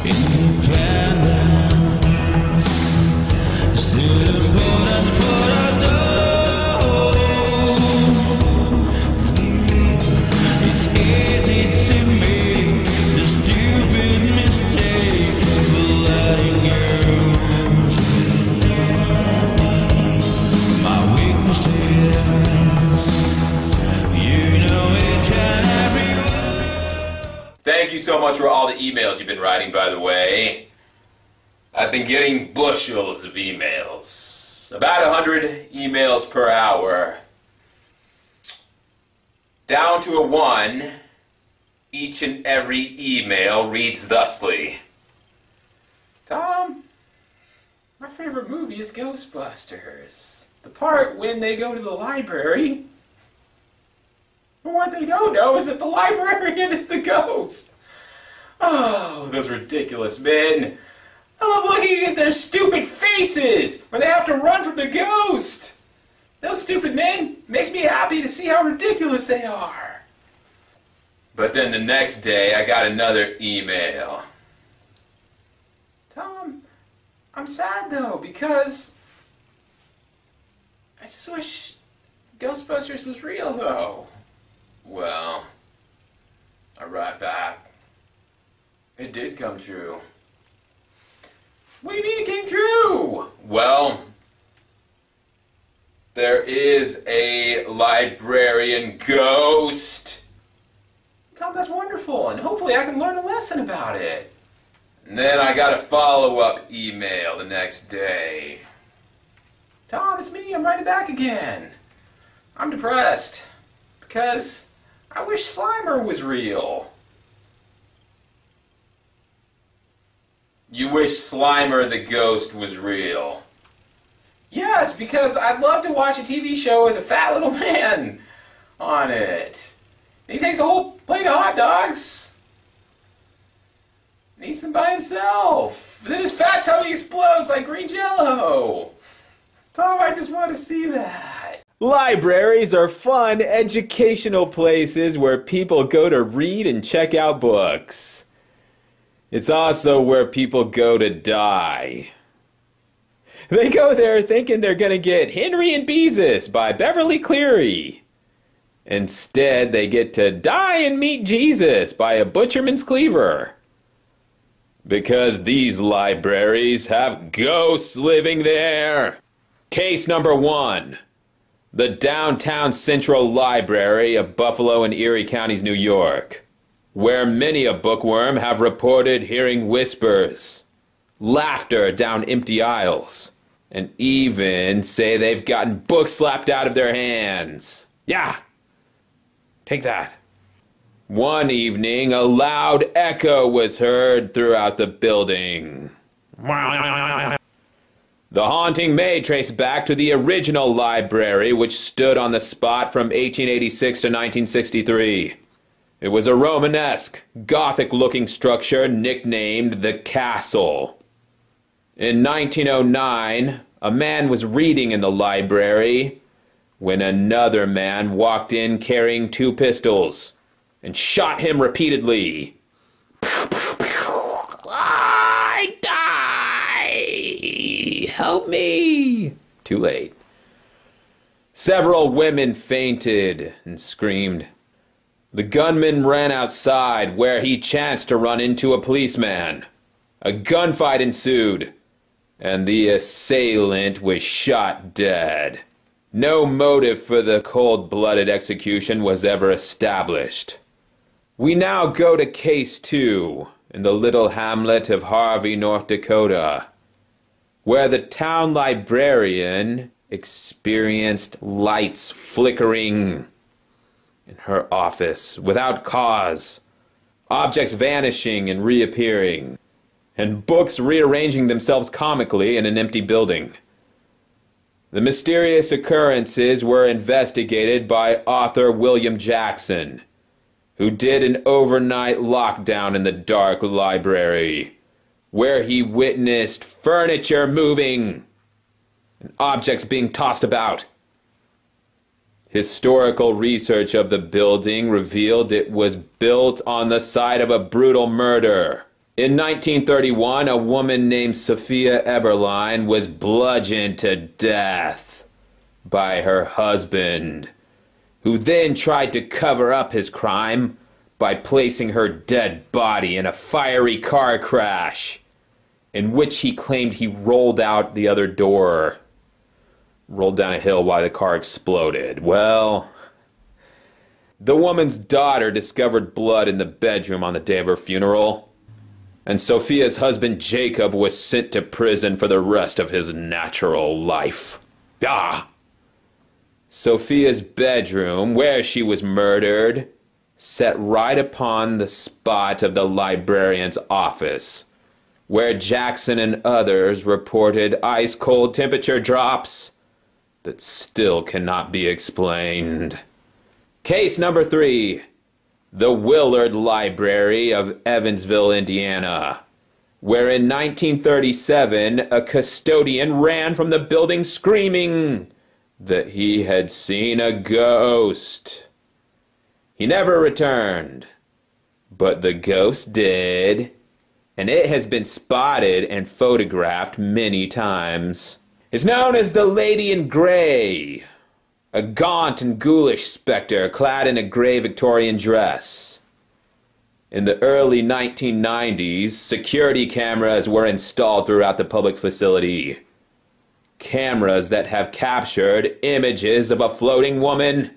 Independence still important for us all. It's easy to make the stupid mistake of letting you my weaknesses. You know each and every word. Thank you so much for all the emails you've been writing, by the way. I've been getting bushels of emails. About 100 emails per hour. Down to a 1, each and every email reads thusly. Tom, my favorite movie is Ghostbusters. The part when they go to the library. But what they don't know is that the librarian is the ghost. Oh, those ridiculous men. I love looking at their stupid faces when they have to run from the ghost. Those stupid men makes me happy to see how ridiculous they are. But then the next day I got another email. Tom, I'm sad though because I just wish Ghostbusters was real though. Well, I write back. It did come true. What do you mean it came true? Well, there is a librarian ghost. Tom, that's wonderful, and hopefully I can learn a lesson about it. And then I got a follow-up email the next day. Tom, it's me, I'm writing back again. I'm depressed, because I wish Slimer was real. You wish Slimer the ghost was real? Yes, because I'd love to watch a TV show with a fat little man on it. He takes a whole plate of hot dogs and eats them by himself. Then his fat tummy explodes like green jello. Tom, I just want to see that. Libraries are fun, educational places where people go to read and check out books. It's also where people go to die. They go there thinking they're going to get Henry and Beezus by Beverly Cleary. Instead, they get to die and meet Jesus by a butcherman's cleaver. Because these libraries have ghosts living there. Case number 1. The Downtown Central Library of Buffalo and Erie Counties, New York, where many a bookworm have reported hearing whispers, laughter down empty aisles, and even say they've gotten books slapped out of their hands. Yeah, take that. One evening, a loud echo was heard throughout the building. The haunting may trace back to the original library, which stood on the spot from 1886 to 1963. It was a Romanesque, Gothic-looking structure nicknamed the Castle. In 1909, a man was reading in the library when another man walked in carrying 2 pistols and shot him repeatedly. I die! Help me! Too late. Several women fainted and screamed. The gunman ran outside, where he chanced to run into a policeman. A gunfight ensued, and the assailant was shot dead. No motive for the cold-blooded execution was ever established. We now go to Case 2, in the little hamlet of Harvey, North Dakota, where the town librarian experienced lights flickering in her office without cause, objects vanishing and reappearing, and books rearranging themselves comically in an empty building. The mysterious occurrences were investigated by author William Jackson, who did an overnight lockdown in the dark library, where he witnessed furniture moving and objects being tossed about. Historical research of the building revealed it was built on the site of a brutal murder, In 1931, a woman named Sophia Eberlein was bludgeoned to death by her husband, who then tried to cover up his crime by placing her dead body in a fiery car crash, in which he claimed he rolled out the other door, rolled down a hill while the car exploded. Well, the woman's daughter discovered blood in the bedroom on the day of her funeral, and Sophia's husband Jacob was sent to prison for the rest of his natural life. Sophia's bedroom, where she was murdered, sat right upon the spot of the librarian's office, where Jackson and others reported ice-cold temperature drops that still cannot be explained. Case number 3. The Willard Library of Evansville, Indiana, where in 1937 a custodian ran from the building screaming that he had seen a ghost. He never returned, but the ghost did, and it has been spotted and photographed many times. It's known as the Lady in Grey, a gaunt and ghoulish specter clad in a gray Victorian dress. In the early 1990s, security cameras were installed throughout the public facility. Cameras that have captured images of a floating woman.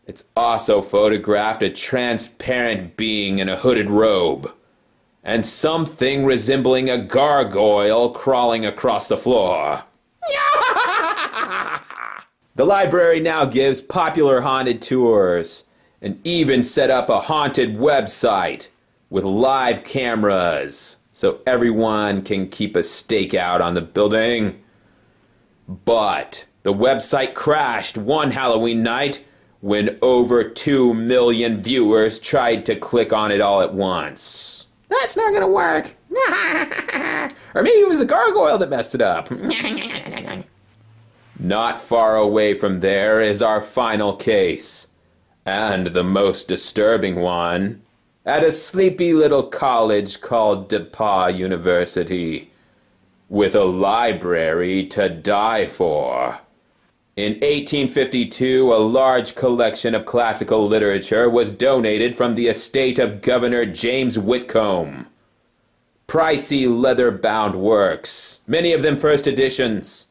It's also photographed a transparent being in a hooded robe, and something resembling a gargoyle crawling across the floor. The library now gives popular haunted tours, and even set up a haunted website with live cameras so everyone can keep a stakeout on the building. But the website crashed one Halloween night when over 2 million viewers tried to click on it all at once. That's not gonna work. Or maybe it was the gargoyle that messed it up. Not far away from there is our final case, and the most disturbing one, at a sleepy little college called DePauw University, with a library to die for. In 1852, a large collection of classical literature was donated from the estate of Governor James Whitcomb. Pricey leather-bound works, many of them first editions.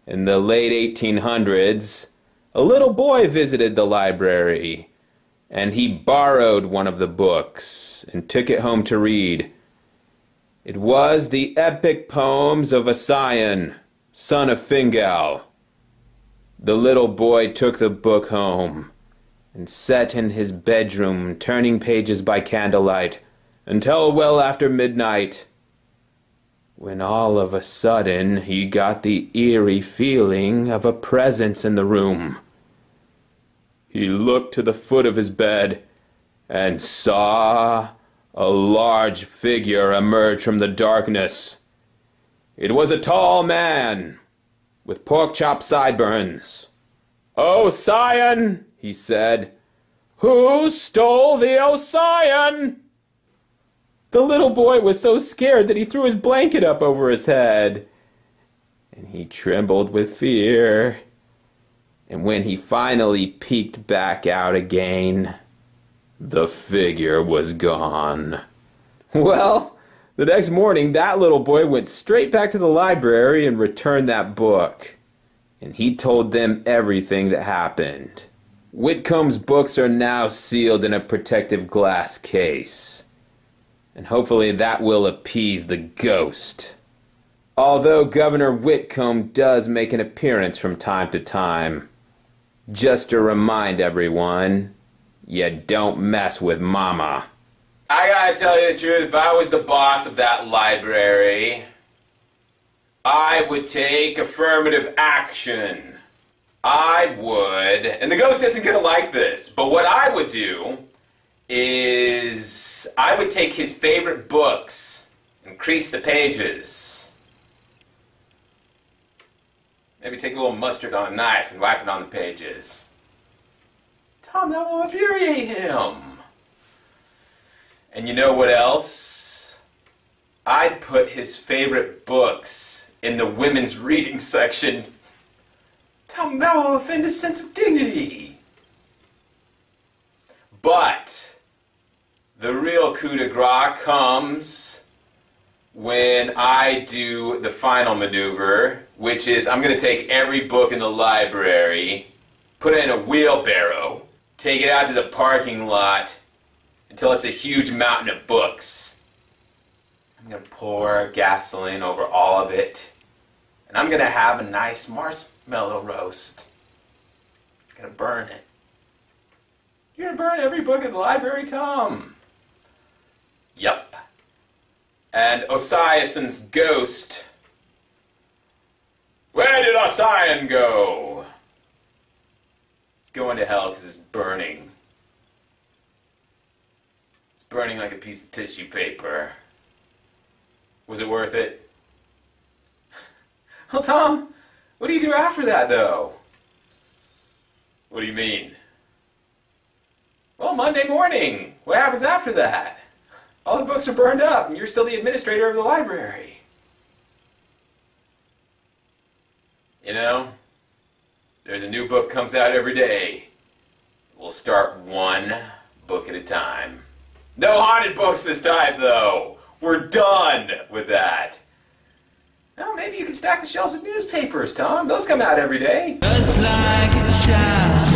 In the late 1800s, a little boy visited the library, and he borrowed one of the books and took it home to read. It was the epic poems of Ossian, son of Fingal. The little boy took the book home and sat in his bedroom turning pages by candlelight until well after midnight, when all of a sudden he got the eerie feeling of a presence in the room. He looked to the foot of his bed and saw a large figure emerge from the darkness. It was a tall man with pork chop sideburns. "Ossian," he said. "Who stole the Ossian?" The little boy was so scared that he threw his blanket up over his head, and he trembled with fear. And when he finally peeked back out again, the figure was gone. Well, the next morning, that little boy went straight back to the library and returned that book. And he told them everything that happened. Whitcomb's books are now sealed in a protective glass case. And hopefully that will appease the ghost. Although Governor Whitcomb does make an appearance from time to time. Just to remind everyone, you don't mess with Mama. I gotta tell you the truth, if I was the boss of that library, I would take affirmative action. I would, and the ghost isn't gonna like this, but what I would do is I would take his favorite books and crease the pages. Maybe take a little mustard on a knife and wipe it on the pages. Tell him that will infuriate him. And you know what else? I'd put his favorite books in the women's reading section. Tom, that will offend his sense of dignity. But the real coup de grace comes when I do the final maneuver, which is I'm going to take every book in the library, put it in a wheelbarrow, take it out to the parking lot until it's a huge mountain of books. I'm going to pour gasoline over all of it, and I'm going to have a nice marshmallow roast. I'm going to burn it. You're going to burn every book in the library, Tom? Yup. And Osiason's ghost. Where did Ossian go? It's going to hell because it's burning. It's burning like a piece of tissue paper. Was it worth it? Well, Tom, what do you do after that, though? What do you mean? Well, Monday morning. What happens after that? All the books are burned up, and you're still the administrator of the library. You know, there's a new book comes out every day. We'll start one book at a time. No haunted books this time, though. We're done with that. Well, maybe you can stack the shelves with newspapers, Tom. Those come out every day. Just like a child.